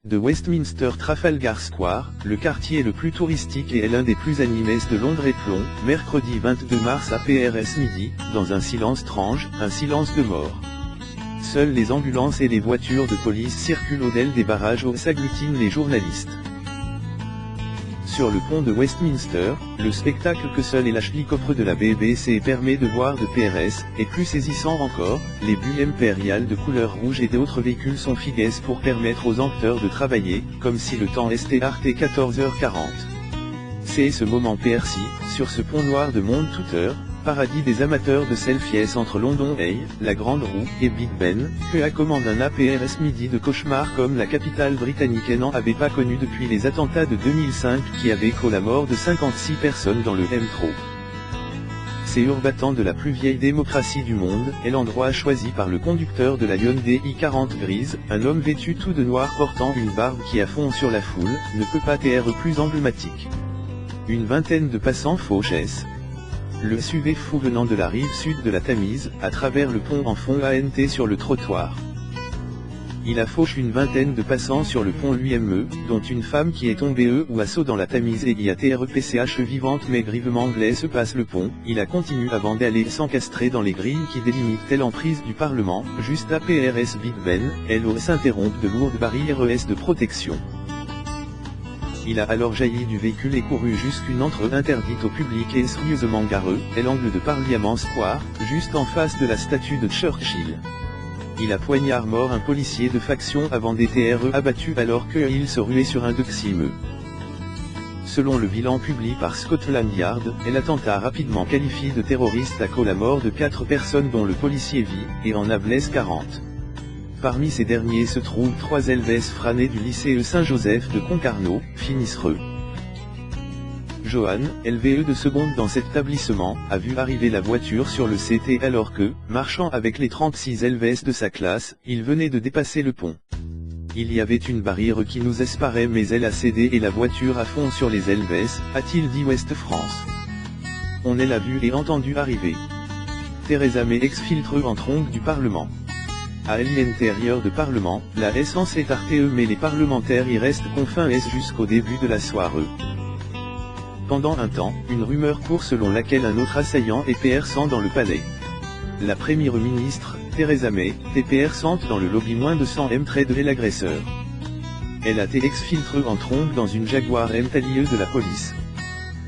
De Westminster Trafalgar Square, le quartier le plus touristique et est l'un des plus animés de Londres et plomb, mercredi 22 mars à PRS midi, dans un silence étrange, un silence de mort. Seules les ambulances et les voitures de police circulent au-delà des barrages où s'agglutinent les journalistes. Sur le pont de Westminster, le spectacle que seul l'hélicoptère de la BBC permet de voir de PRS, est plus saisissant encore, les bulles impériales de couleur rouge et d'autres véhicules sont fixés pour permettre aux enquêteurs de travailler, comme si le temps restait arrêté 14h40. C'est ce moment perçu, sur ce pont noir de Mount Tutor, paradis des amateurs de selfies entre London Eye, la Grande Roue, et Big Ben, que a commandé un APRS midi de cauchemar comme la capitale britannique n'en avait pas connu depuis les attentats de 2005 qui avaient causé la mort de 56 personnes dans le métro. C'est urbatant de la plus vieille démocratie du monde, est l'endroit choisi par le conducteur de la Hyundai i40 grise, un homme vêtu tout de noir portant une barbe qui a fond sur la foule, ne peut pas être plus emblématique. Une vingtaine de passants fauchent. Le SUV fou venant de la rive sud de la Tamise, à travers le pont en fond ANT sur le trottoir. Il affauche une vingtaine de passants sur le pont UME, dont une femme qui est tombée ou à saut dans la Tamise et y a TRPCH vivante mais grièvement blessée passe le pont, il a continué avant d'aller s'encastrer dans les grilles qui délimitent l'emprise du Parlement, juste à PRS Big Ben, elle s'interrompt de lourdes barrières de protection. Il a alors jailli du véhicule et couru jusqu'une entrée interdite au public et sérieusement gareux, est l'angle de Parliament Square, juste en face de la statue de Churchill. Il a poignard mort un policier de faction avant d'être abattu alors qu'il se ruait sur un Duxime. Selon le bilan publié par Scotland Yard, l'attentat rapidement qualifié de terroriste a causé la mort de 4 personnes dont le policier vit, et en a blessé 40. Parmi ces derniers se trouvent 3 élèves franés du lycée Saint-Joseph de Concarneau, Finisreux. Johan, LVE de seconde dans cet établissement, a vu arriver la voiture sur le CT alors que, marchant avec les 36 élèves de sa classe, il venait de dépasser le pont. Il y avait une barrière qui nous espérait mais elle a cédé et la voiture a fond sur les élèves, a-t-il dit Ouest France. On l'a vu et entendu arriver. Theresa May exfiltre en tronc du Parlement. À l'intérieur de Parlement, la essence est RTE mais les parlementaires y restent confinés jusqu'au début de la soirée. Pendant un temps, une rumeur court selon laquelle un autre assaillant est perçant dans le palais. La première ministre, Theresa May, est perçante dans le lobby moins de 100 m de l'agresseur. Elle a été exfiltrée en trombe dans une Jaguar M-Talie de la police.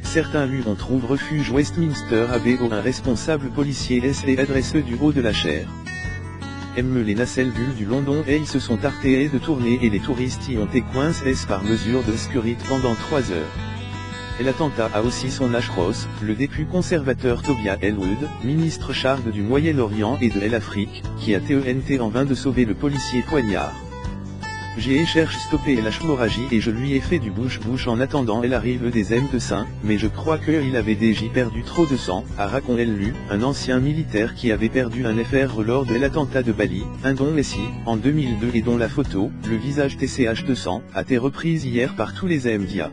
Certains lui ont trouvé refuge Westminster Abbey où un responsable policier est adressé du haut de la chaire. Les nacelles bulles du London Eye se sont arrêtées de tourner et les touristes y ont été coincés par mesure de sécurité pendant 3 heures. L'attentat a aussi son Ashcross, le député conservateur Tobias Ellwood, ministre chargé du Moyen-Orient et de l'Afrique, qui a tenté en vain de sauver le policier poignard. J'ai cherché stopper l'hémorragie et je lui ai fait du bouche-bouche en attendant l'arrivée des médecins, mais je crois qu'il avait déjà perdu trop de sang, a raconté lui, un ancien militaire qui avait perdu un FR lors de l'attentat de Bali, un don Messi, en 2002 et dont la photo, le visage TCH de sang, a été reprise hier par tous les médias.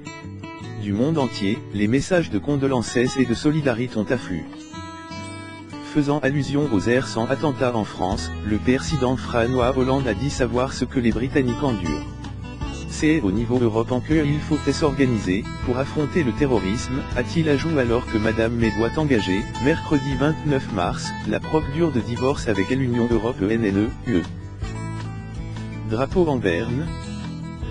Du monde entier, les messages de condolences et de solidarité ont afflué. Faisant allusion aux récents attentats en France, le président François Hollande a dit savoir ce que les Britanniques endurent. C'est au niveau européen qu'il faut s'organiser, pour affronter le terrorisme, a-t-il ajouté alors que Madame May doit engager, mercredi 29 mars, la procédure de divorce avec l'Union européenne UE. Drapeau en berne.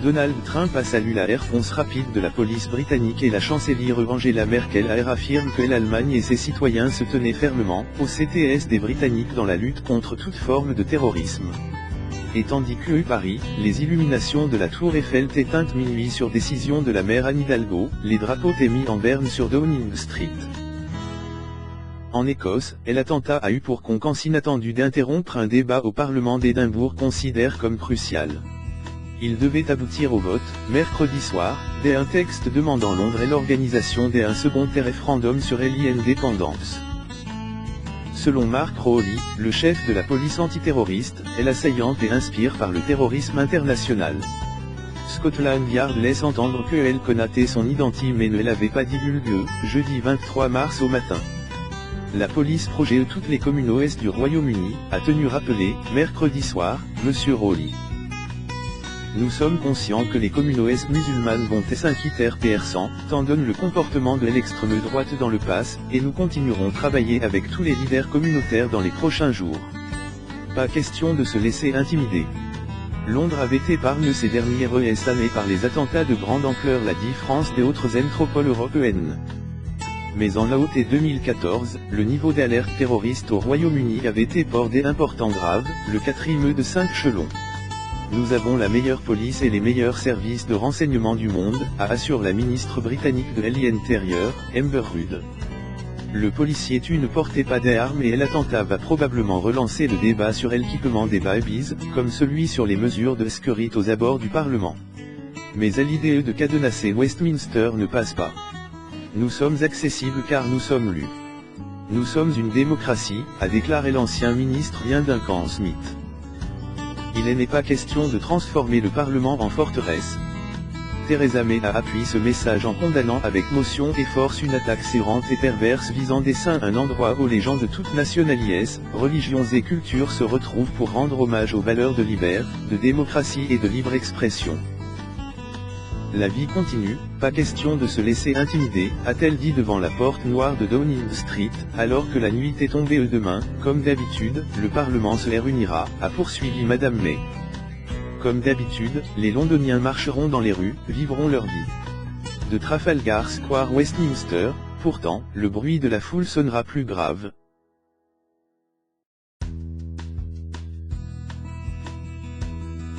Donald Trump a salué la réponse rapide de la police britannique et la chancelière Angela Merkel a affirmé que l'Allemagne et ses citoyens se tenaient fermement au CTS des Britanniques dans la lutte contre toute forme de terrorisme. Et tandis que Paris, les illuminations de la tour Eiffel éteintes minuit sur décision de la maire Anne Hidalgo, les drapeaux étaient mis en berne sur Downing Street. En Écosse, l'attentat a eu pour conséquence inattendue d'interrompre un débat au Parlement d'Édimbourg considéré comme crucial. Il devait aboutir au vote, mercredi soir, d'un texte demandant Londres et l'organisation d'un second référendum sur l'indépendance. Selon Mark Rowley, le chef de la police antiterroriste, l'assaillante est inspirée par le terrorisme international. Scotland Yard laisse entendre qu'elle connaissait son identité mais ne l'avait pas divulguée, jeudi 23 mars au matin. La police projet toutes les communes ouest du Royaume-Uni, a tenu rappeler, mercredi soir, M. Rowley. Nous sommes conscients que les communautés musulmanes vont s'inquiéter perçant, tant donne le comportement de l'extrême droite dans le pass, et nous continuerons travailler avec tous les leaders communautaires dans les prochains jours. Pas question de se laisser intimider. Londres avait été épargnée ces dernières années par les attentats de grande ampleur, l'a dit France et autres métropoles européennes. Mais en août 2014, le niveau d'alerte terroriste au Royaume-Uni avait été porté important grave, le 4e de 5 échelons. Nous avons la meilleure police et les meilleurs services de renseignement du monde, a assuré la ministre britannique de l'Intérieur, Amber Rudd. Le policier tue ne portait pas d'armes et l'attentat va probablement relancer le débat sur l'équipement des babies, comme celui sur les mesures de sécurité aux abords du Parlement. Mais à l'idée de cadenasser Westminster ne passe pas. Nous sommes accessibles car nous sommes lus. Nous sommes une démocratie, a déclaré l'ancien ministre Ian Duncan Smith. Il n'est pas question de transformer le Parlement en forteresse. Theresa May a appuyé ce message en condamnant avec motion et force une attaque sévère et perverse visant dessein un endroit où les gens de toutes nationalités, religions et cultures se retrouvent pour rendre hommage aux valeurs de liberté, de démocratie et de libre expression. La vie continue, pas question de se laisser intimider, a-t-elle dit devant la porte noire de Downing Street, alors que la nuit est tombée. Demain, comme d'habitude, le Parlement se réunira, a poursuivi Madame May. Comme d'habitude, les Londoniens marcheront dans les rues, vivront leur vie. De Trafalgar Square Westminster, pourtant, le bruit de la foule sonnera plus grave.